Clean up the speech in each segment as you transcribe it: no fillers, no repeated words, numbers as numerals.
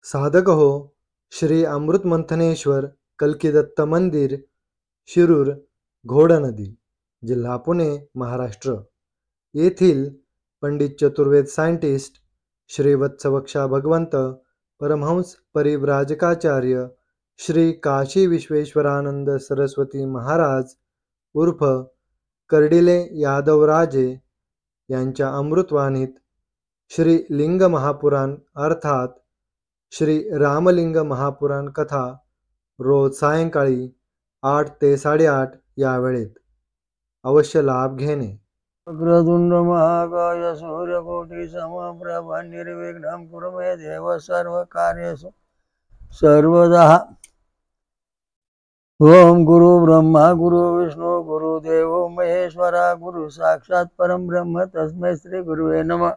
साधक हो श्री अमृत मंथनेश्वर कल्किदत्त मंदिर, शिरूर, घोडा नदी, जिल्हा पुणे, महाराष्ट्र येथील पंडित चतुर्वेद सायंटिस्ट श्री वत्सवक्षा भगवंत परमहंस परिव्राजकाचार्य श्री काशी विश्वेश्वरानंद सरस्वती महाराज उर्फ कर्डिले यादवराजे यांच्या अमृतवाणीत श्री लिंग महापुराण अर्थात श्री रामलिंग महापुराण कथा रोज सायंकाळी 8 ते 8:30 या वेळेत अवश्य लाभ घेणे. वक्रतुंड महाकाय सूर्यकोटि समप्रभ निर्विघ्नं कुरु मे देव सर्वकार्येषु सर्वदा. ओम गुरु ब्रह्मा गुरु विष्णु गुरु देव महेश्वरा गुरु साक्षात परम ब्रह्म तस्मै श्री गुरुवे नमः.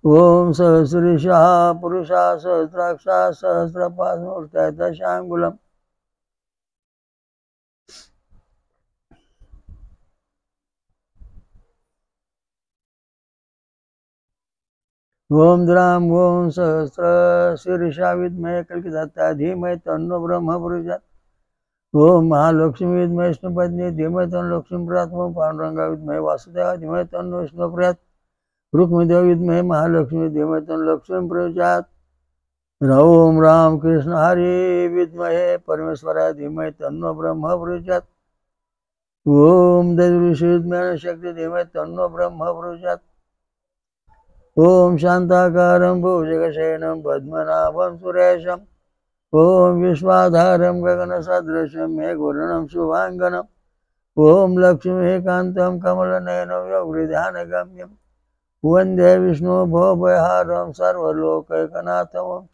ओम सहस्रीशः पुरुषा सहस्राक्षा सहस्रपादमूर्तय दशांगुलम्. ओम द्राम ओम सहस्र शीर्षा विद्महे कल्किदत्ता धीमहि तन्नो ब्रह्म प्रचोदयात्. ओम महालक्ष्मी विद्महे विष्णुपत्नी धीमहि तन्नो लक्ष्मी प्रचोदयात्. ओम पांडुरंगा विद्महे वासुदेवाय धीमहि तन्नो विष्णु प्रचोदयात्. रुक्मिदेवी विद्महे महालक्ष्मी धीमहि तन्नो लक्ष्मी प्रचोदयात्. ओम राम कृष्ण हरि विद्महे परमेश्वराय धीमहि तन्नो ब्रह्म प्रचोदयात्. ओम दैवऋषि विद्महे शक्ति धीमहि तन्नो ब्रह्म प्रचोदयात्. ओम शांताकारं भुजगशयनं पद्मनाभं सुरेशम्. ओम विश्वाधारं गगनसदृशं मेघवर्णं शुभांगनं. ओम लक्ष्मीकान्तं कमलनयनं योगहृदयानगम्यं. वंदे विष्णु भवभयहारं सर्वलोकैकनाथं.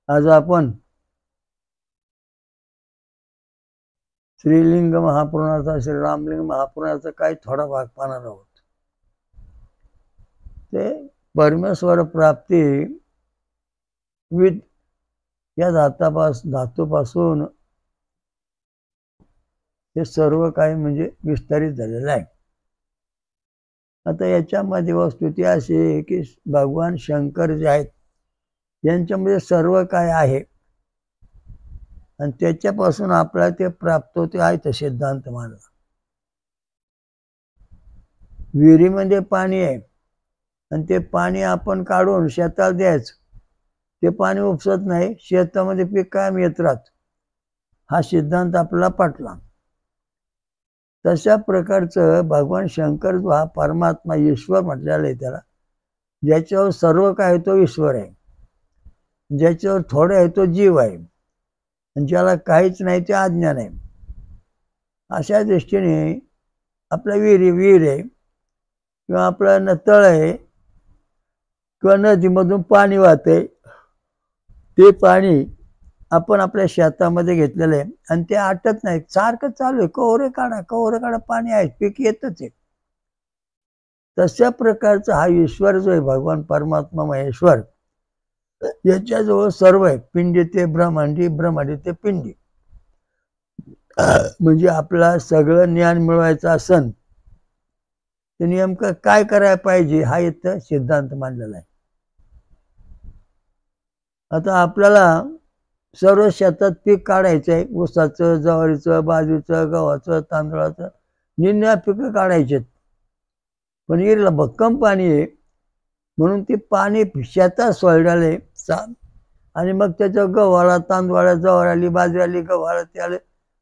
आज आपण श्रीलिंग महापुराणाचा श्री रामलिंग महापुराणाचा काही थोडा भाग पाहणार आहोत. ते परमेश्वर प्राप्ती विद या धातूपासून हे सर्व काही म्हणजे विस्तारित झालेलं आहे. आता याच्यामध्ये वस्तुस्थिती अशी आहे की भगवान शंकर जे आहेत यांच्यामध्ये सर्व काय आहे आणि त्याच्यापासून आपल्याला ते प्राप्त होते आहे तो सिद्धांत मानला. विहिरीमध्ये पाणी आहे आणि ते पाणी आपण काढून शेताला द्यायचं, ते पाणी उपसत नाही, शेतामध्ये पीक कायम येत राहत. हा सिद्धांत आपल्याला पटला. तशा प्रकारचं भगवान शंकर जो हा परमात्मा ईश्वर म्हटलेला आहे त्याला, ज्याच्यावर सर्व काय तो ईश्वर आहे, ज्याच्यावर थोडं आहे तो जीव आहे आणि ज्याला काहीच नाही ते अज्ञान आहे. अशा दृष्टीने आपल्या विहीर आहे किंवा आपलं तळ आहे किंवा नदीमधून पाणी वाहते, ते पाणी आपण आपल्या शेतामध्ये घेतलेलं आहे आणि ते आटत नाही, सारखं चालू आहे. कवरे काढा पाणी आहे, पीक येतच आहे. तशा प्रकारचा हा ईश्वर जो आहे भगवान परमात्मा महेश्वर, याच्याजवळ सर्व आहे. पिंडी ते ब्रह्मांडी, ब्रह्मांडी ते पिंडी. म्हणजे आपला सगळं ज्ञान मिळवायचं असन ते नेमकं काय करायला पाहिजे हा इथं सिद्धांत मांडलेला आहे. आता आपल्याला सर्व शेतात पीक काढायचं आहे. ऊसाचं, ज्वारीचं, बाजरीचं, गव्हाचं, तांदळाचं, निम्म्या पिकं काढायचे. पण विहिरीला भक्कम पाणी आहे म्हणून ते पाणी शेतात सोडले आणि मग त्याच्या गव्हाला, तांदूळाला, ज्वारी, बाजरी आली, गव्हाला, त्याला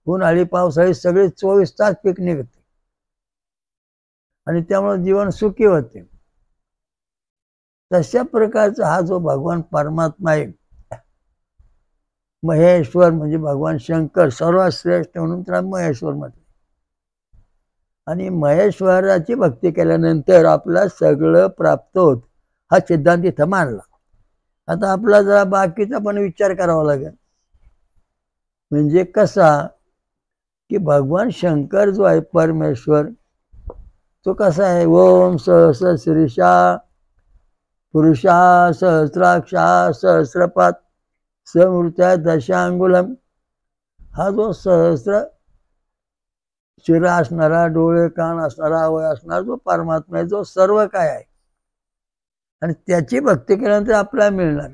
उन्हाळी पावसाळी सगळे 24 तास पीक निघते आणि त्यामुळे जीवन सुखी होते. तशा प्रकारचा हा जो भगवान परमात्मा आहे महेश्वर, म्हणजे भगवान शंकर सर्वात श्रेष्ठ म्हणून त्याला महेश्वर म्हटले. आणि महेश्वराची भक्ती केल्यानंतर आपल्याला सगळं प्राप्त होत हा सिद्धांत इथं मानला. आता आपला जरा बाकीचा पण विचार करावा लागेल. म्हणजे कसा की भगवान शंकर जो आहे परमेश्वर तो कसा आहे. ओम सहस्र शीर्षा पुरुषा सहस्राक्षा सहस्रपाद समृत्या दशांगुलम. हा जो सहस्र शिर असणारा, डोळे कान असणारा, अवय असणारा जो परमात्मा आहे, जो सर्व काय आहे आणि त्याची भक्ती केल्यानंतर आपल्याला मिळणार.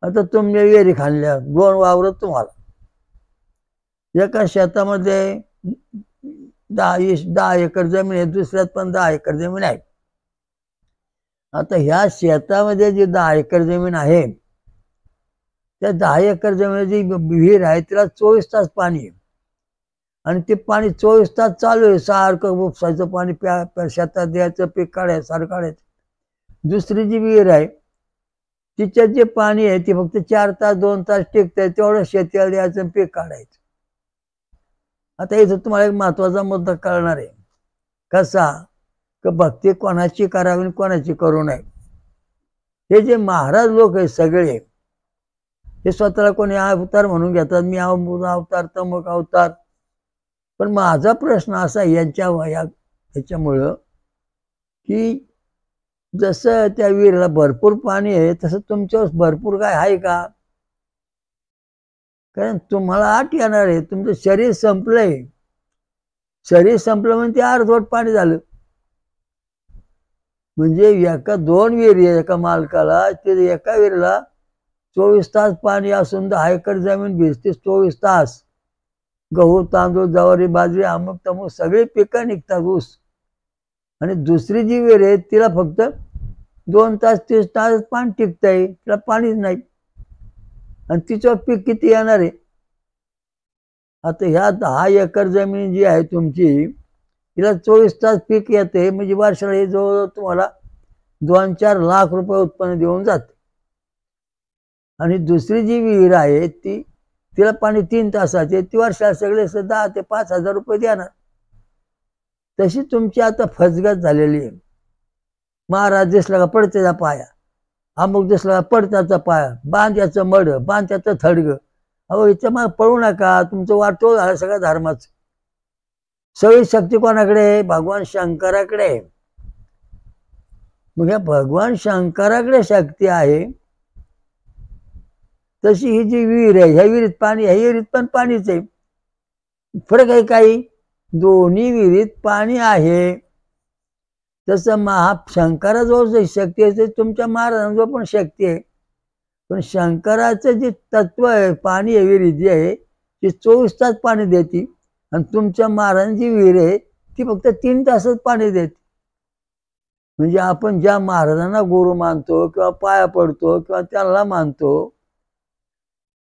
आता तुम्ही विहिरी खाल्ल्या, 2 वावर तुम्हाला, एका शेतामध्ये 10 एकर जमीन आहे, दुसऱ्यात पण 10 एकर जमीन आहे. आता ह्या शेतामध्ये जी 10 एकर जमीन आहे, त्या 10 एकर जमिनीची विहीर आहे, तिला 24 तास पाणी आहे आणि ते पाणी 24 तास चालू आहे. सारखं उपसायचं पाणी शेतात द्यायचं, पीक काढायचं, सारखं काढायचं. दुसरी जी विहीर आहे तिच्यात जे पाणी आहे ते फक्त 4 तास 2 तास टिकतंय, तेवढं शेतीला द्यायचं, पीक काढायचं. आता इथं तुम्हाला एक महत्वाचा मुद्दा कळणार आहे. कसा? की भक्ती कोणाची करावी आणि कोणाची करू नये. हे जे महाराज लोक आहेत सगळे, हे स्वतःला कोणी अवतार म्हणून घेतात, मी अवतार, तमक अवतार. पण माझा प्रश्न असा आहे याच्यामुळं की जसं त्या विहिरीला भरपूर पाणी आहे, तसं तुमच्यावर भरपूर काय आहे का? कारण तुम्हाला आठ येणार आहे, तुमचं शरीर संपलंय. शरीर संपलं म्हणजे ते अर्धवट पाणी झालं. म्हणजे एका 2 विहिरी आहे एका मालकाला, ते एका विहिरीला 24 तास पाणी असून 10 एकर जमीन भिजते 24 तास. गहू, तांदूळ, ज्वारी, बाजरी, अमुक तमुक सगळे पिकं निघतात, ऊस. आणि दुसरी जी विहीर आहे तिला फक्त 2 तास 30 तास पाणी टिकतंय, तिला पाणीच नाही. आणि तिच्यावर पीक किती येणार आहे? आता ह्या 10 एकर जमीन जी आहे तुमची, तिला 24 तास पीक येते, म्हणजे वर्षाला हे जवळजवळ तुम्हाला 2-4 लाख रुपये उत्पन्न देऊन जाते. आणि दुसरी जी विहीर आहे तिला पाणी 3 तासाचे, ती वर्षाला सगळे 10 ते 5,000 रुपये देणार. तशी तुमची आता फसगत झालेली आहे. महाराज दिसला का पडत्याचा पाया, अमुक दिसला का पडत्याचा पाया, बांध्याचं मड, बांध्याचं थडग. अहो याच्या मग पळू नका, तुमचं वाटोळ झालं सगळ्या धर्माचं. सगळी शक्ती कोणाकडे आहे? भगवान शंकराकडे आहे. मग ह्या भगवान शंकराकडे शक्ती आहे, तशी ही जी विहीर आहे, ह्या विहिरीत पाणी, ह्या विहिरीत पण पाणीच आहे. फरक आहे काही? दोन्ही विहिरीत पाणी आहे. तसं शंकराजवळ जी शक्ती आहे तुमच्या महाराजांजवळ पण शक्ती आहे. पण शंकराचं जे तत्व आहे, पाणी आहे, विहीर जी आहे ती 24 तास पाणी देते, आणि तुमच्या महाराजांची विहीर आहे ती फक्त 3 तासच पाणी देते. म्हणजे आपण ज्या महाराजांना गुरु मानतो किंवा पाया पडतो किंवा त्याला मानतो,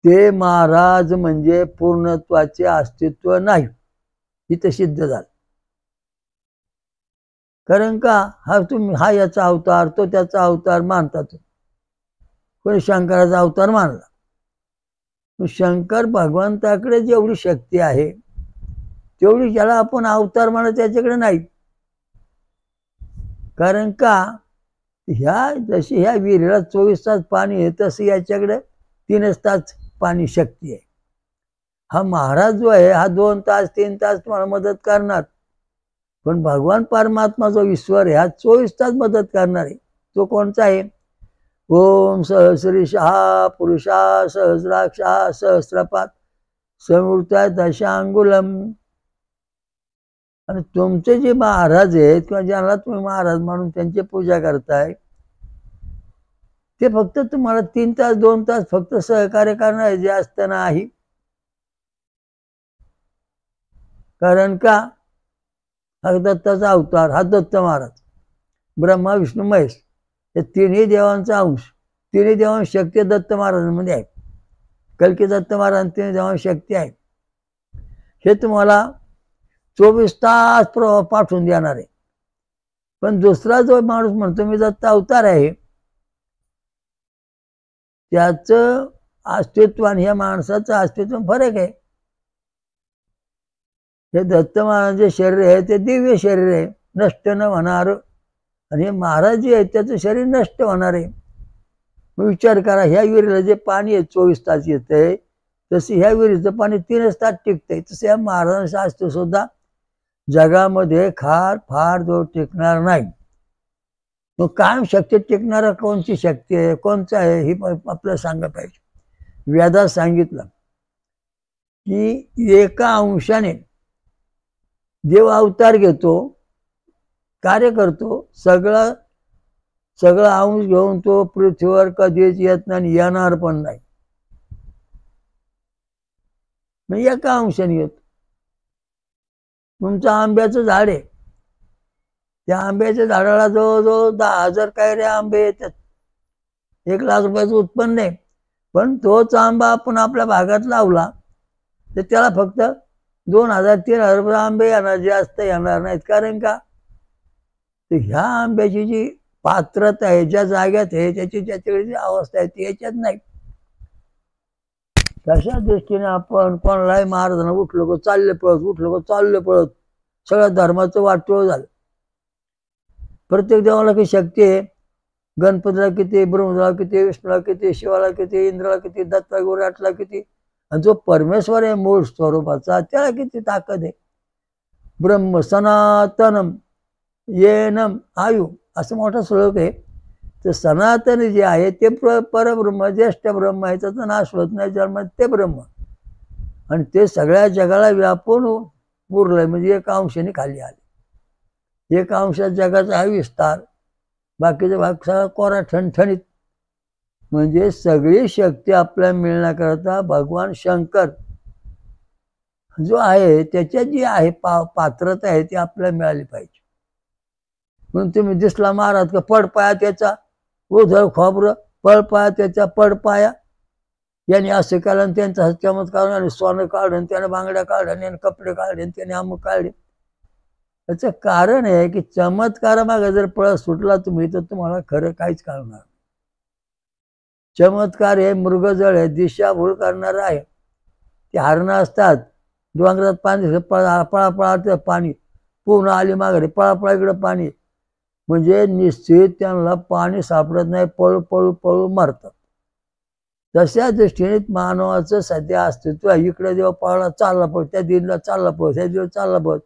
ते महाराज म्हणजे पूर्णत्वाचे अस्तित्व नाही, इथं सिद्ध झालं. कारण का? हा याचा अवतार, तो त्याचा अवतार मानतात. कोणी शंकराचा अवतार मानला. शंकर भगवंताकडे जेवढी शक्ती आहे तेवढी ज्याला आपण अवतार मानतो त्याच्याकडे नाही. कारण का? जशी ह्या विहिरीला 24 तास पाणी आहे, तसं याच्याकडे 3 तास पाणी शक्ती आहे. हा महाराज जो आहे हा 2 तास 3 तास तुम्हाला मदत करणार, पण भगवान परमात्मा जो ईश्वर आहे हा 24 तास मदत करणार आहे. तो कोणता आहे? ओम सहस्रीशः पुरुषा सहस्राक्षा सहस्रपात समृत्या दशांगुलम. आणि तुमचे जे महाराज आहेत किंवा ज्यांना तुम्ही महाराज म्हणून त्यांची पूजा करताय, ते फक्त तुम्हाला 3 तास 2 तास फक्त सहकार्य करणार, जास्त नाही. कारण का? हा दत्ताचा अवतार, हा दत्त महाराज, ब्रह्मा विष्णू महेश हे तिन्ही देवांचा अंश, तिन्ही देवांची शक्ती दत्त महाराजांमध्ये आहे. कल्की दत्त महाराज तिन्ही देवांची शक्ती आहे. हे तुम्हाला 24 तास पाठवून देणार आहे. पण दुसरा जो माणूस म्हणतो मी दत्त अवतार आहे, त्याचं अस्तित्व आणि ह्या माणसाचं अस्तित्व फरक आहे. हे दत्त महाराजांचे शरीर आहे ते दिव्य शरीर आहे, नष्ट न होणार. आणि हे महाराज जे आहेत त्याचं शरीर नष्ट होणार आहे. मग विचार करा, ह्या विहिरीला जे पाणी आहे 24 तास येतंय, तसे ह्या विहिरीचं पाणी 3 तास टिकतंय. तसं या महाराजांचं अस्तित्व सुद्धा जगामध्ये फार जो टिकणार नाही. मग कायम शक्ती टिकणारा कोणची शक्ती आहे, कोणचं आहे, हे आपल्याला सांगायला पाहिजे. वेदात सांगितलं की एका अंशाने देव अवतार घेतो, कार्य करतो, सगळं सगळं अंश घेऊन तो पृथ्वीवर कधीच येत नाही, येणार पण नाही. मग एका अंशाने येत. तुमचं आंब्याचं झाड आहे, त्या आंब्याच्या झाडाला जवळजवळ 10,000 कैऱ्या आंबे येतात, 1,00,000 रुपयाचं उत्पन्न आहे. पण तोच आंबा आपण आपल्या भागात लावला तर त्याला फक्त 2,000-3,000 रुपये आंबे येणार, जास्त येणार नाहीत. कारण का, तर ह्या आंब्याची जी पात्रता आहे, ज्या जाग्यात आहे, त्याची ज्याच्याकडे जी अवस्था आहे ती याच्यात नाही. तशा दृष्टीने आपण कोणालाही महाराजांना उठलो का चालले पळत, उठलो का चालले पळत, सगळ्या धर्माचं वाटोळ झालं. प्रत्येक देवाला काही शक्ती आहे. गणपतीला किती, ब्रह्मदेवाला किती, विष्णूला किती, शिवाला किती, इंद्राला किती, दत्ता विराटला किती, आणि जो परमेश्वर आहे मूळ स्वरूपाचा त्याला किती ताकद आहे. ब्रह्म सनातनम येनम आयु असं मोठा श्लोक आहे. तर सनातन जे आहे ते परब्रह्म, ज्येष्ठ ब्रह्म आहे, त्याचा नाश होत नाही, जन्म ते ब्रह्म, आणि ते सगळ्या जगाला व्यापून उरलंय. म्हणजे एका अंशाने खाली आले. एका अंशात जगाचा हा विस्तार, बाकीचा भाग सगळा कोरा ठणठणीत. म्हणजे सगळी शक्ती आपल्याला मिळण्याकरता भगवान शंकर जो आहे त्याच्यात जी आहे पात्रता आहे ती आपल्याला मिळाली पाहिजे. म्हणून तुम्ही दिसला महाराज का पडपाया त्याचा, उधळ खोबरं, पळपाया त्याचा पडपाया, यांनी असं केलं आणि त्यांचा चमत्कार, आणि सोनं काढून त्याने बांगड्या काढून, याने कपडे काढले, त्याने अमुक काढले. याचं कारण आहे की चमत्कारामागे जर पळ सुटला तुम्ही तर तुम्हाला खरं काहीच कळणार. चमत्कार हे मृगजळ आहे, दिशाभूल करणार आहे. ते हरणं असतात, डोंगरात पाणी, पळापळा पाणी, पूर्ण आली माघारी, पळापळा इकडं पाणी, म्हणजे निश्चित त्यांना पाणी सापडत नाही, पळू पळू पळू मरतात. तशा दृष्टीने मानवाचं सध्या अस्तित्व आहे. इकडे जेव्हा पळाला चालला पळ, त्या दिनला चालला पळ, त्या दिवस चालला पळ,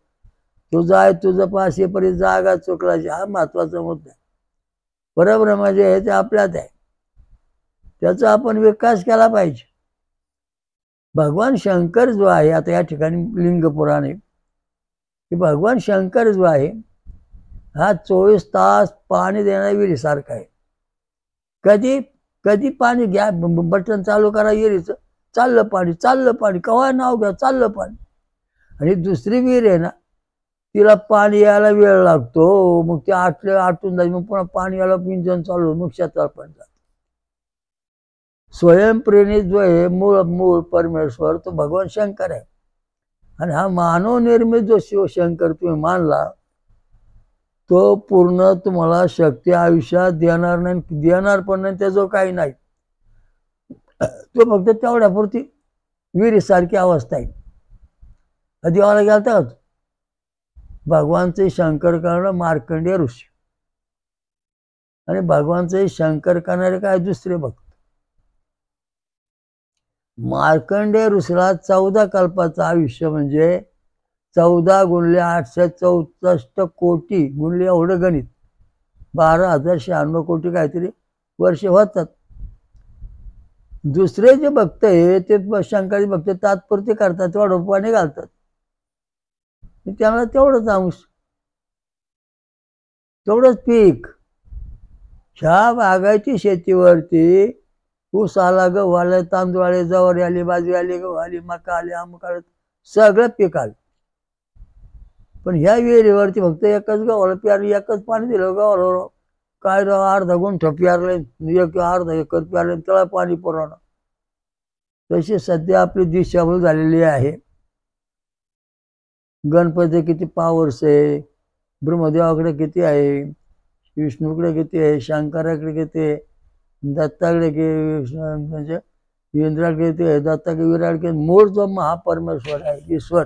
तुझं आहे तुझं पाशीपर्यंत जागा चुकलाची, हा महत्वाचा मुद्दा आहे. परब्रह्म जे आहे ते आपल्यात आहे, त्याचा आपण विकास केला पाहिजे. भगवान शंकर जो आहे, आता या ठिकाणी लिंग पुराण आहे की भगवान शंकर जो आहे हा 24 तास पाणी देणाऱ्या विहिरीसारखा आहे. कधी कधी पाणी घ्या, बटन चालू करा विहिरीचं, चाललं पाणी, चाललं पाणी, केव्हा नाव घ्या, चाललं पाणी. आणि दुसरी विहीर आहे ना, तिला पाणी यायला वेळ लागतो, मग ते आटून जाईल, मग पुन्हा पाणी यायला इंजन चालू, मग शेतात पण जात. स्वयंप्रेरित जो आहे मूळ परमेश्वर तो भगवान शंकर आहे. आणि हा मानव निर्मित जो शिवशंकर तुम्ही मानला तो पूर्ण तुम्हाला शक्ती आयुष्यात देणार नाही, देणार पण नाही, त्याचं काही नाही. तो फक्त तेवढ्यापुरती विहिरीसारखी अवस्था आहे. देवाला गेलता का भगवानचे शंकर करणं मार्कंडेय ऋषी, आणि भगवानचे शंकर करणारे काय दुसरे भक्त. मार्कंडेय ऋषीला 14 कल्पाचं आयुष्य, म्हणजे 14 गुणले 864 कोटी गुणले एवढं गणित, 12,096 कोटी काहीतरी वर्षे होतात. दुसरे जे भक्त आहे ते शंकराचे भक्त तात्पुरते करतात, तेवढं पाणी घालतात, त्यांना तेवढंच अंश, तेवढंच पीक. ह्या बागायती शेतीवरती ऊस आला, गहू आले, तांदूळ आले, ज्वारी आली, बाजरी आली, गहू आली, मका आली, अमुक आलं, सगळं पीक आलं. पण ह्या विहिरीवरती फक्त एकच गव्हाला प्यारली, एकच पाणी दिलं गव्हाला, काय राव अर्धा गुंठ प्यारले, अर्धा एकर प्यारले, त्याला पाणी पुरवणं. तशी सध्या आपली दिशाभूल झालेली आहे. गणपती किती पावर्स आहे, ब्रह्मदेवाकडे किती आहे, विष्णूकडे किती आहे, शंकराकडे किती आहे, दत्ताकडे म्हणजे इंद्राकडे किती आहे, दत्ताकडे विराटकडे, मूळ जो महापरमेश्वर आहे ईश्वर,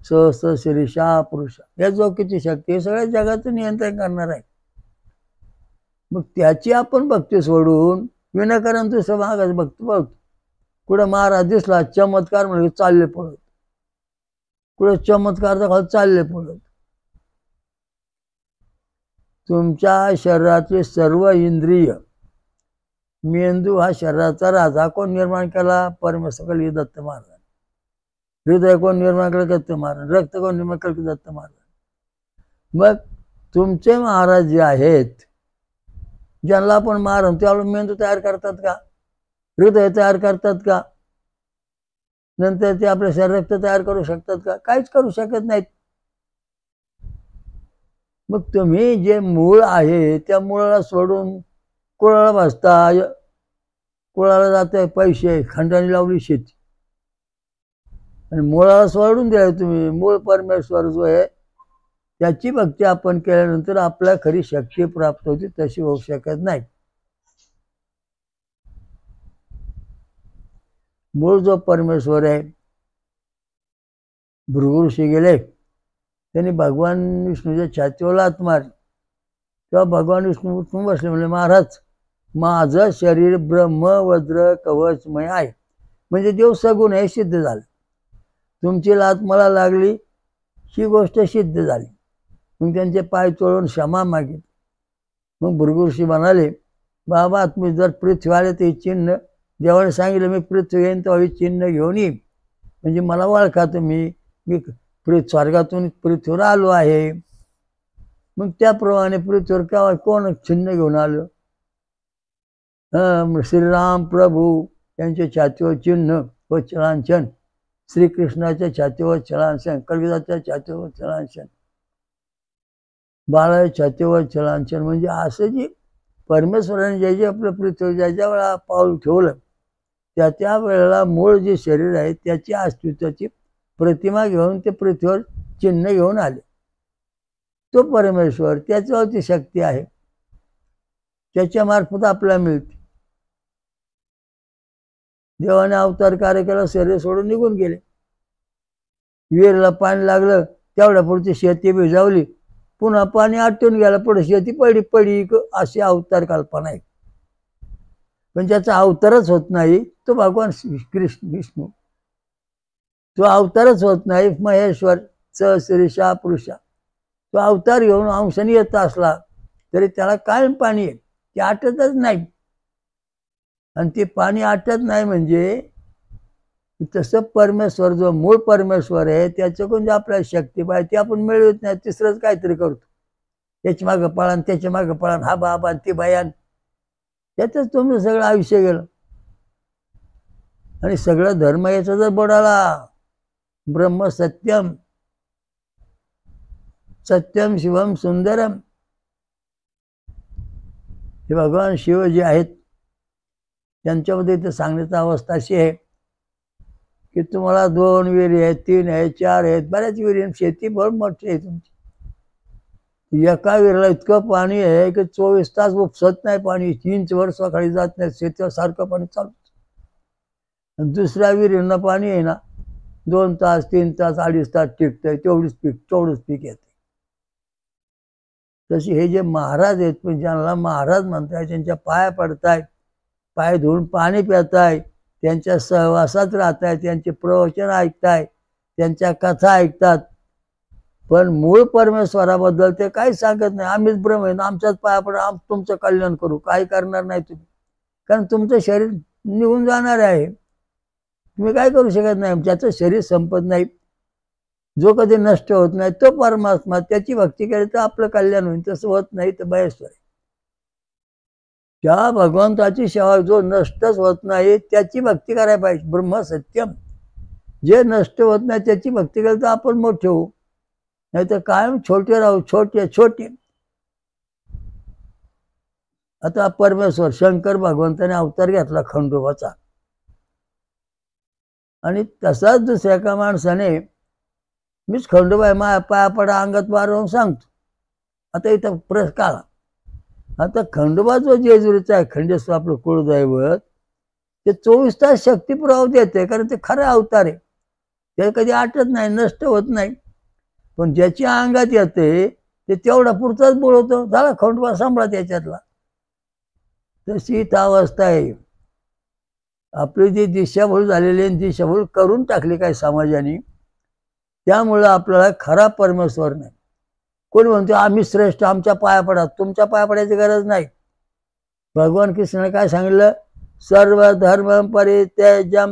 सहस्र शीर्षा पुरुषा, या जो किती शक्ती हे सगळ्या जगाचं नियंत्रण करणार आहे. मग त्याची आपण भक्ती सोडून विनाकारण दुसरं मागायचं भक्त बघतो. कुठं महाराज दिसला चमत्कार म्हणजे चालले पळत, कुठं चमत्कार दाखवला चालले पळत. तुमच्या शरीरातले सर्व इंद्रिय, मेंदू हा शरीराचा राजा कोण निर्माण केला? परमेश्वर दत्त महाराज. हृदय कोण निर्माण केलं? दत्त महाराज. रक्त कोण निर्माण केलं? दत्त महाराज. मग तुमचे महाराज जे आहेत ज्यांना आपण मारून त्याला मेंदू तयार करतात का, हृदय तयार करतात का, नंतर ते आपल्या शरीर तयार करू शकतात का, काहीच करू शकत नाहीत. मग तुम्ही जे मूळ आहे त्या मुळाला सोडून कुळाला बसता, कुळाला जाते पैसे, खंडाने लावली शेती, आणि मुळाला सोडून द्या तुम्ही. मूळ परमेश्वर जो आहे त्याची भक्ती आपण केल्यानंतर आपल्या खरी शक्ती प्राप्त होती, तशी होऊ शकत नाही. मूळ जो परमेश्वर आहे, भृगु ऋषी गेले, त्यांनी भगवान विष्णूच्या छातीवर लाथ मारली, तेव्हा भगवान विष्णू उठून बसले, म्हणजे महाराज माझं शरीर ब्रह्म वज्र कवचमय आहे, म्हणजे देव सगुण आहे, सिद्ध झालं. तुमची लाथ मला लागली ही गोष्ट सिद्ध झाली. मग त्यांचे पाय चोळून क्षमा मागितली. मग भृगु ऋषी म्हणाले, बाबा तुम्ही जर पृथ्वी आले ते चिन्ह, देवाने सांगितलं मी पृथ्वी येईन तेव्हा हे चिन्ह घेऊन येईन, म्हणजे मला ओळखा तुम्ही, मी स्वर्गातून पृथ्वीवर आलो आहे. मग त्याप्रमाणे पृथ्वीवर केव्हा कोण चिन्ह घेऊन आलं, श्रीराम प्रभू यांच्या छातीवर चिन्ह व चलांचन, श्रीकृष्णाच्या छातीवर चलांचन, कलियुगाच्या छातीवर चलांचन, बाळाच्या छातीवर चलांचन. म्हणजे असं जे परमेश्वराने जे जे आपलं पृथ्वी ज्या वेळा पाऊल ठेवलं त्या वेळेला मूळ जे शरीर आहे त्याची अस्तित्वाची प्रतिमा घेऊन ते पृथ्वीवर चिन्ह घेऊन आले. तो परमेश्वर, त्याच्यावरती शक्ती आहे, त्याच्या मार्फत आपल्याला मिळते. देवाने अवतार कार्य केला, शरीर सोडून निघून गेले. विहिरीला पाणी लागलं तेवढ्या पुढची शेती भिजावली, पुन्हा पाणी आटून गेलं, पुढे शेती पडी अशी अवतार कल्पना आहे. पण ज्याचा अवतारच होत नाही तो भगवान कृष्ण विष्णू, तो अवतारच होत नाही. महेश्वर श्रीशा पुरुषा, तो अवतार घेऊन अंशाने येत असला तरी त्याला कायम पाणी आहे, ते आटतच नाही. आणि ते पाणी आटत नाही म्हणजे तसं परमेश्वर जो मूळ परमेश्वर आहे त्याच्याकडून जे आपल्याला शक्ती पाहिजे ते आपण मिळवत नाही, तिसरंच काहीतरी करतो. त्याच्या मागं पळान, त्याच्या मागं पळान, हा बाबा ती बायान, त्यातच तुमचं सगळं आयुष्य गेलं. आणि सगळं धर्म याचा जर बुडाला, ब्रह्म सत्यम, सत्यम शिवम सुंदरम, हे भगवान शिव जे आहेत त्यांच्यामध्ये इथं सांगण्याची अवस्था अशी आहे की तुम्हाला 2 विहिरी आहेत, 3 आहेत, 4 आहेत, बऱ्याच विहिरी, शेती भर मोठी आहे तुमची. एका विहिरीला इतकं पाणी आहे की 24 तास उपसत नाही पाणी, 3 वर्ष सकाळी जात नाही, शेतीवर सारखं पाणी चालू. दुसऱ्या विहिरींना पाणी आहे ना 2 तास, 3 तास, 2.5 तास टिकतंय, तेवढंच पीक येते. तसे हे जे महाराज आहेत, पण ज्यांना महाराज म्हणताय, त्यांच्या पाया पडताय, पाय धुवून पाणी पिताय, त्यांच्या सहवासात राहताय, त्यांचे प्रवचन ऐकताय, त्यांच्या कथा ऐकतात, पण मूळ परमेश्वराबद्दल ते काही सांगत नाही. आम्हीच ब्रह्म आहे, आमच्याच पाया पडा, तुमचं कल्याण करू, काही करणार नाही तुम्ही, कारण तुमचं शरीर निघून जाणार आहे, तुम्ही काय करू शकत नाही. ज्याचं शरीर संपत नाही, जो कधी नष्ट होत नाही तो परमात्मा, त्याची भक्ती केली तर आपलं कल्याण होईल. तसं होत नाही तर महेश्वर, त्या भगवंताची सेवा जो नष्टच होत नाही त्याची भक्ती करायला पाहिजे. ब्रह्म सत्यम, जे नष्ट होत नाही त्याची भक्ती केली तर आपण मोठे होऊ, नाही तर कायम छोटे राहू, छोटे. आता परमेश्वर शंकर भगवंताने अवतार घेतला खंडोबाचा, आणि तसाच दुसऱ्या एका माणसाने मीच खंडोबा माया पाया पडा, अंगात वारवून सांगतो. आता इथं प्रश्न आला, आता खंडोबा जो जेजुरीचा आहे, खंडेश्वर आपलं कुळदैवत, ते 24 तास शक्ती पुरावा देते, कारण ते खरं अवतार आहे, ते कधी आटत नाही, नष्ट होत नाही. पण ज्याच्या अंगात येते ते तेवढा पुरताच बोलवतो, झाला खंडोबा सांभाळा त्याच्यातला. तशी इथं अवस्था आहे. आपली जी दिशाभूल झालेली आहे, दिशाभूल करून टाकली काय समाजाने, त्यामुळं आपल्याला खरा परमेश्वर नाही. कोणी म्हणतो आम्ही श्रेष्ठ, आमच्या पाया पडा, तुमच्या पाया पडायची गरज नाही. भगवान कृष्णाने काय सांगितलं, सर्व धर्म परित्यज्य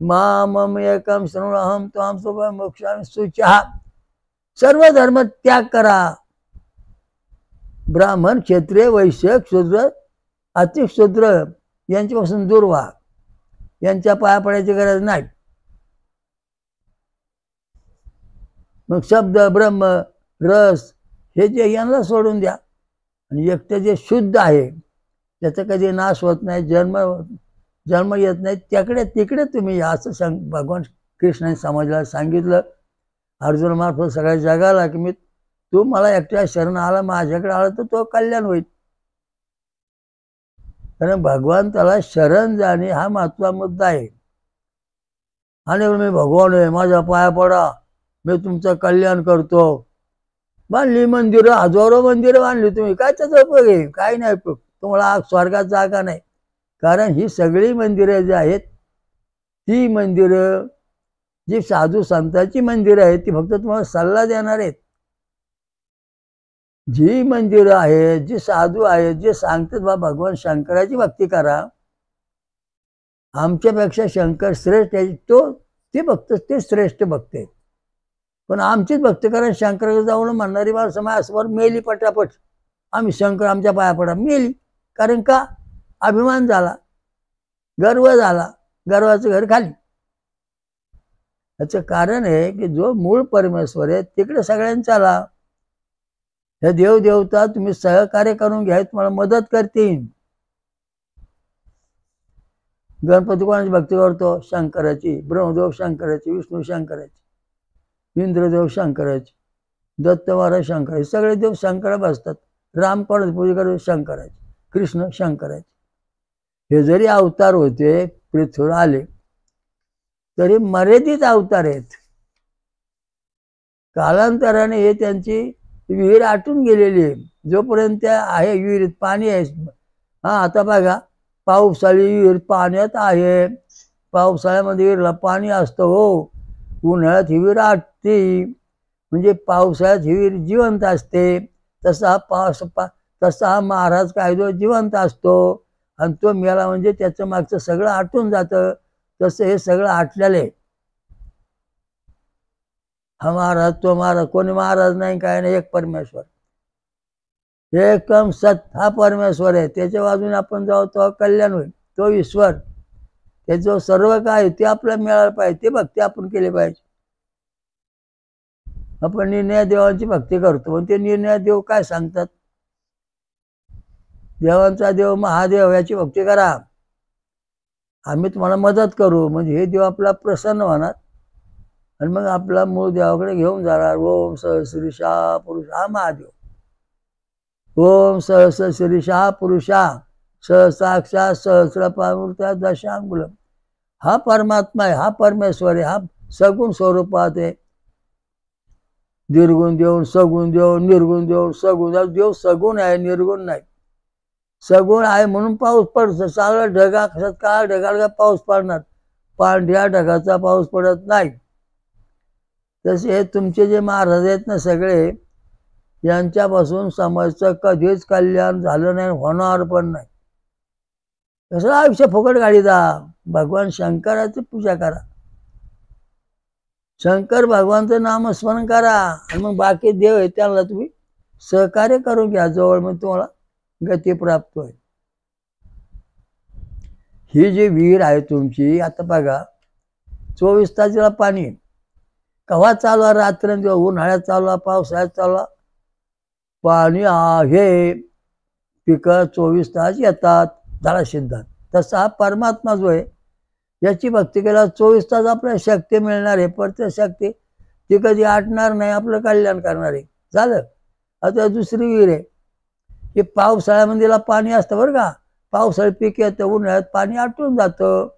माम एकम शरणमहं त्वां शुभं मोक्षामि शुचिः. सर्व धर्म त्याग करा, ब्राह्मण, क्षत्रिय, वैश्य, शूद्र अतिक शूद्र यांच्यापासून दूर व्हा, यांच्या पाया पडायची गरज नाही. मग शब्द, ब्रह्म, रस हे जे यांना सोडून द्या. आणि एकटं जे शुद्ध आहे, त्याचा कधी नाश होत नाही, जन्म येत नाही, तिकडे तुम्ही या, असं भगवान कृष्णाने समाजाला सांगितलं अर्जुनामार्फत सगळ्या जगाला, की तू मला एकट्या शरण आला, माझ्याकडे आला तर तो कल्याण होईल. कारण भगवंताला शरण जाणे हा महत्त्वाचा मुद्दा आहे. आणि मी भगवान आहे, माझ्या पाया पडा, मी तुमचं कल्याण करतो. बांधली मंदिरं, हजारो मंदिरं बांधली तुम्ही, काय त्याचा उपयोग आहे? काही नाही उपयोग. तुम्हाला स्वर्गात जागा नाही. कारण ही सगळी मंदिरं जी आहेत, ती मंदिरं जी साधू संतांची मंदिरं आहेत, ती फक्त तुम्हाला सल्ला देणार आहेत. जी मंदिरं आहेत, जी साधू आहेत, जे सांगतात बा भगवान शंकराची भक्ती करा, आमच्यापेक्षा शंकर श्रेष्ठ आहे, ते भक्त, ते श्रेष्ठ भक्त आहेत. पण आमचीच भक्ती करा, शंकराकडे जाऊन म्हणणारी माणसं माझ्यासमोर मेली पटापट. आम्ही शंकर आमच्या पाया पडा, मेली. कारण का? अभिमान झाला, गर्व झाला, गर्वाचं घर खाली. याचं कारण आहे की जो मूळ परमेश्वर आहे तिकडे सगळ्यांचा आला. हे देवदेवता तुम्ही सहकार्य करून घ्या, तुम्हाला मदत करतील. गणपती कोणाची भक्ती करतो? शंकराची. ब्रह्मदेव शंकराची, विष्णू शंकराची, इंद्रदेव शंकराची, दत्त महाराज शंकराचे, सगळे देव शंकरा बसतात. राम कोणाची पूजा करतो? शंकराची. कृष्ण शंकराची. हे जरी अवतार होते, पृथ्वीवर आले, तरी मर्यादित अवतार आहेत. कालांतराने हे त्यांची विहीर आटून गेलेली आहे. जोपर्यंत आहे विहिरीत पाणी आहे. आता बघा, पावसाळी विहीर पाण्यात आहे, पावसाळ्यामध्ये विहिरीला पाणी असतं हो. उन्हाळ्यात ही विहीर आटते, म्हणजे पावसाळ्यात ही विहीर जिवंत असते. तसा हा महाराज काय जो जिवंत असतो, आणि तो मेला म्हणजे त्याचं मागचं सगळं आटून जातं. तसं हे सगळं आटलेलं आहे. हा महाराज, तो महाराज, कोणी महाराज नाही, काय नाही, एक परमेश्वर, एकदम सत हा परमेश्वर आहे. त्याच्या बाजूने आपण जाऊ तो कल्याण होईल. तो ईश्वर, त्याचं सर्व काय ते आपल्याला मिळालं पाहिजे. ते भक्ती आपण केली पाहिजे. आपण निर्णय देवांची भक्ती करतो, पण ते निर्णय देव काय सांगतात? देवांचा देव महादेव, याची भक्ती करा, आम्ही तुम्हाला मदत करू. म्हणजे हे देव आपला प्रसन्न होणार आणि मग आपला मूळ देवाकडे घेऊन जाणार. ओम सहस्रीशा पुरुषा महादेव, ओम सहस शिरीषा पुरुषा सहसाक्षा सहस्रपामूर्त्या दशांगुलम. हा परमात्मा आहे, हा परमेश्वर आहे, हा सगुण स्वरूपात आहे. निर्गुण देऊन सगुण देऊन, निर्गुण देऊन सगुण. देव सगुण आहे, निर्गुण नाही. सगुण आहे म्हणून पाऊस पडतो. चांगला ढगा, काळा ढगाला पाऊस पडणार, पांढऱ्या ढगाचा पाऊस पडत नाही. तसे तुमचे जे महाराज आहेत ना सगळे, यांच्यापासून समाजाचं कधीच कल्याण झालं नाही, होणार पण नाही. कसं आयुष्य फुकट गाडीचा? भगवान शंकराची पूजा करा, शंकर भगवानचं नामस्मरण करा, आणि मग बाकी देव आहे त्यांना तुम्ही सहकार्य करून घ्या जवळ, मग तुम्हाला गती प्राप्त होईल. ही जी विहीर आहे तुमची, आता बघा 24 तासाला पाणी आहे. केव्हा चालवा? रात्रंदिवस. उन्हाळ्यात चालवा, पावसाळ्यात चालवा, पाणी आहे. पिकं 24 तास येतात, झाला सिद्धांत. तसा हा परमात्मा जो आहे, याची भक्ती केल्यावर 24 तास आपल्याला शक्ती मिळणार आहे. प्रत्येक शक्ती ती कधी आटणार नाही, आपलं कल्याण करणार आहे. झालं. आता दुसरी विहीर आहे की पावसाळ्यामध्ये पाणी असतं बरं का, पावसाळ्यात पीक येतं, उन्हाळ्यात पाणी आटून जातं.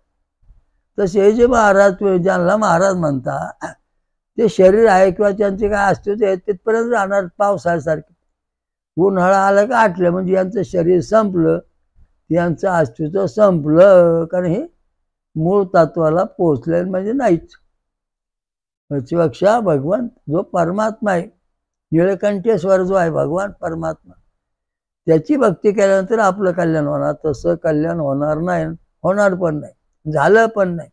तसे हे जे महाराज, ज्यांना महाराज म्हणतात, ते शरीर आहे किंवा त्यांचे काय अस्तित्व आहे तिथपर्यंत राहणार पावसाळ्यासारखे. उन्हाळा आला का आटलं म्हणजे यांचं शरीर संपलं, यांचं अस्तित्व संपलं. कारण हे मूळ तत्वाला पोचले म्हणजे नाहीच. याच्यापेक्षा भगवान जो परमात्मा आहे, निळकंठेश्वर जो आहे भगवान परमात्मा, त्याची भक्ती केल्यानंतर आपलं कल्याण होणार. तसं कल्याण होणार नाही, होणार पण नाही, झालं पण नाही.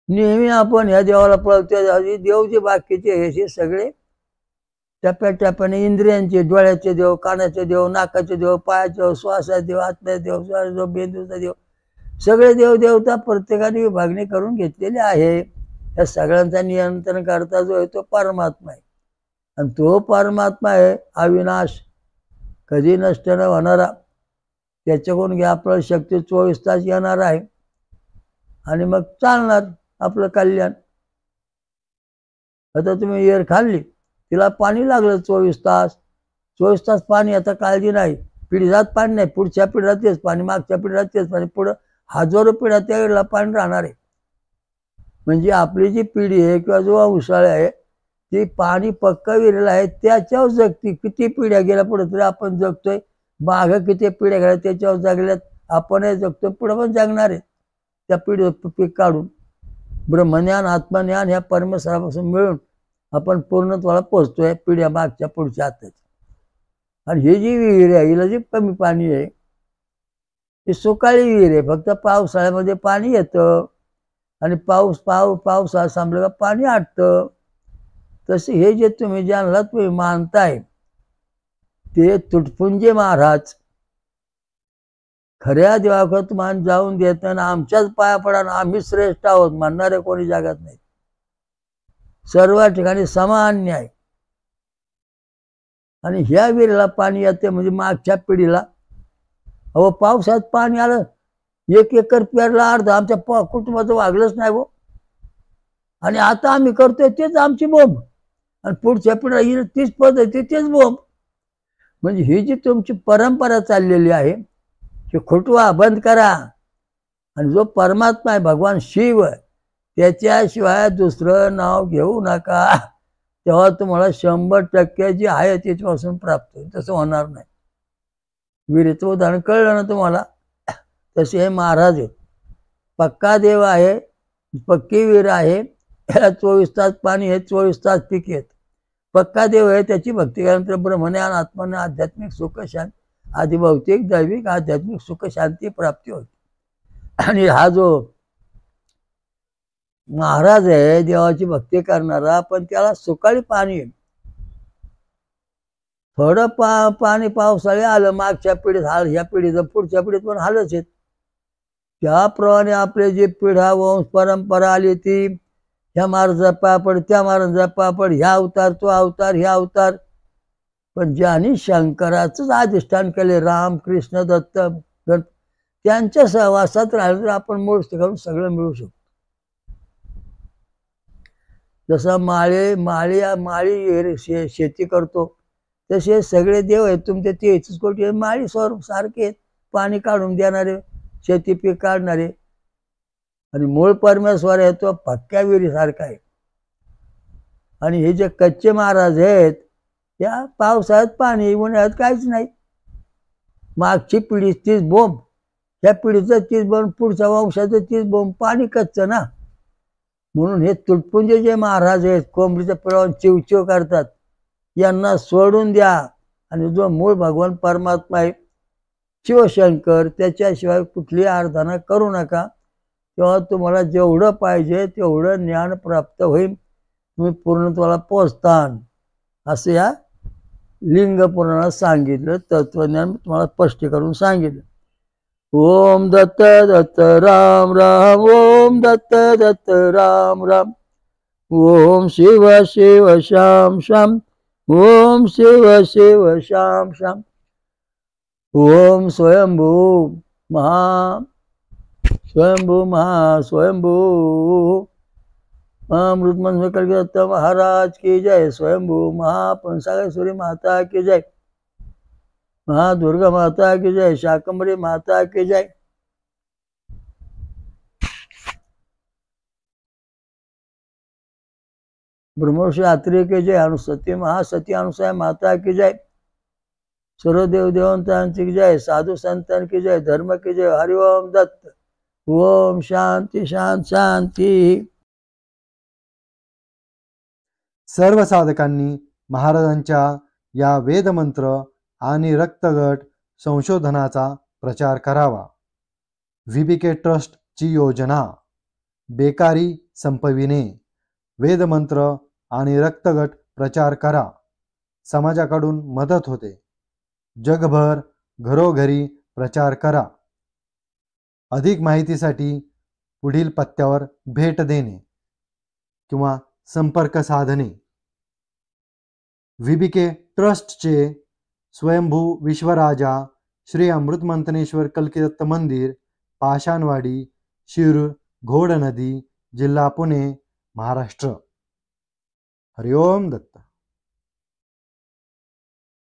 नेहमी आपण ह्या देवाला पळतो, देव जे बाकीचे हे सगळे टप्प्याटप्प्याने इंद्रियांचे, डोळ्याचे देव, कानाचे देव, नाकाचे देव, पायाचे देव, श्वासाचे देव, आत्म्याचे देव, श्वास देव, बेंदूचा देव, सगळे देव देवता प्रत्येकाने विभागणी करून घेतलेली आहे. या सगळ्यांचा नियंत्रण करता जो आहे तो परमात्मा आहे. आणि तो परमात्मा आहे अविनाश, कधी नष्ट न होणारा. त्याच्याकडून घ्या आपलं शक्ती 24 तास येणार आहे आणि मग चालणार आपलं कल्याण. आता तुम्ही एअर खाल्ली, तिला पाणी लागलं 24 तास पाणी. आता काळजी नाही, पिढीजात पाणी नाही, पुढच्या पिढीला तेच पाणी, मागच्या पिढीला तेच पाणी, पुढं हजारो पिढ्या त्याला पाणी राहणार आहे. म्हणजे आपली जी पिढी आहे किंवा जो उसाळ आहे ती पाणी पक्का विहिरीला आहे त्याच्यावर जगती. किती पिढ्या गेल्या पुढे तरी आपण जगतोय. माग किती पिढ्या गेल्या त्याच्यावर जगल्यात, आपणही जगतोय, पुढे पण जगणार आहे त्या पिढीवर पीक काढून. ब्रह्मज्ञान आत्मज्ञान ह्या परमेश्वरापासून मिळून आपण पूर्णत्वाला पोहोचतोय पिढ्या मागच्या पुढच्या आताच. आणि ही जी विहीर आहे हिला जे कमी पाणी आहे ही सुकाळी विहीर आहे. फक्त पावसाळ्यामध्ये पाणी येतं आणि पावसाळा संपलं का पाणी आटतं. तसे हे जे तुम्ही ज्यांना तुम्ही मानताय ते तुटपुंजे महाराज खऱ्या देवाकडे मान जाऊन देत नाही. आमच्याच पाया पडा आम्ही श्रेष्ठ आहोत म्हणणारे कोणी जगात नाही. सर्व ठिकाणी समान न्याय. आणि ह्या विहिरीला पाणी येते म्हणजे मागच्या पिढीला. अहो पावसात पाणी आलं 1 एकर पेरला अर्ध आमच्या कुटुंबाचं वागलंच नाही हो. आणि आता आम्ही करतोय तेच आमची बोंब आणि पुढच्या पिढीला ही तीच पद्धती तेच बोंब. म्हणजे ही जी तुमची परंपरा चाललेली आहे की खुटवा बंद करा. आणि जो परमात्मा आहे भगवान शिव त्याच्याशिवाय दुसरं नाव घेऊ नका. तेव्हा तुम्हाला 100% जी आहे त्याच्यापासून प्राप्त होईल. तसं होणार नाही. विहिरीचं उदाहरण कळलं ना तुम्हाला. तसे हे महाराज आहेत. पक्का देव आहे, पक्की विहीर आहे, त्याला 24 तास पाणी आहे, 24 तास पीक येत. पक्का देव आहे, त्याची भक्ती केल्यानंतर ब्रह्मज्ञान आत्मज्ञान आध्यात्मिक सुख शांती आधी भौतिक दैविक आध्यात्मिक सुख शांती प्राप्ती होती. आणि हा जो महाराज आहे देवाची भक्ती करणारा पण त्याला सुकाळी पाणी आहे. थोडं पाणी पावसाळी आलं मागच्या पिढीत हाल, ह्या पिढीचं पुढच्या पिढीत पण हालच आहेत. त्याप्रमाणे आपले जे पिढा वंश परंपरा आली ती ह्या महाराजा पापड त्या महाराजा पापड, ह्या अवतार तो अवतार ह्या अवतार. पण ज्यांनी शंकराचंच अधिष्ठान केले राम कृष्ण दत्त त्यांच्या सहवासात राहिलं तर आपण मूळ ठिकाणून सगळं मिळू शकतो. जसं माळी शेती करतो तसे सगळे देव आहेत तुमचे 33 कोटी माळी स्वरूप सारखे आहेत. पाणी काढून देणारे, शेती पीक काढणारे. आणि मूळ परमेश्वर आहे तो पक्क्या विहिरीसारखा आहे. आणि हे जे कच्चे महाराज आहेत त्या पावसाळ्यात पाणी, उन्हाळ्यात काहीच नाही. मागची पिढी तीच बोंब, ह्या पिढीचं तीच बोंब, पुढच्या वंशाचं तीच बोंब, पाणी कच्चं ना. म्हणून हे तुटपुंजे जे महाराज आहेत कोंबडीच्या पिळावून चिवचिव करतात यांना सोडून द्या. आणि जो मूळ भगवान परमात्मा आहे शिवशंकर त्याच्याशिवाय कुठली आराधना करू नका. तेव्हा तुम्हाला जेवढं पाहिजे तेवढं ज्ञान प्राप्त होईल, तुम्ही पूर्णत्वाला पोचतान. असं या लिंग पुराणात सांगितलं. तत्वज्ञान तुम्हाला स्पष्ट करून सांगितलं. ओम दत्त दत्त राम राम, ओम दत्त दत्त राम राम, ओम शिव शिव श्याम श्याम, ओम शिव शिव श्याम श्याम, ओम स्वयंभू महा स्वयंभू अमृत दत्त महाराज की जय. स्वयंभू महापंसागेश्वरी माता की जय, महादुर्गा माता की जय, शाकंभरी माता की जय. ब्रह्मर्षि आत्रेय की जय, अनुसती महासती अनुसया माता की जय, सर्व देव देवतांची की जय, साधू संतान की जय, धर्म की जय. हरिओम दत्त. ओम शांती शांत शांती. सर्व साधकांनी महाराजांच्या या वेदमंत्र आणि रक्तगट संशोधनाचा प्रचार करावा. VBK ट्रस्टची योजना बेकारी संपविणे. वेदमंत्र आणि रक्तगट प्रचार करा. समाजाकडून मदत होते. जगभर घरोघरी प्रचार करा. अधिक माहितीसाठी पुढील पत्त्यावर भेट देणे किंवा संपर्क साधणे. VBK ट्रस्टचे स्वयंभू विश्वराजा श्री अमृतमंथनेश्वर कल्किदत्त मंदिर, पाषाणवाडी, शिरूर, घोड नदी, जिल्हा पुणे, महाराष्ट्र. हरिओम दत्त.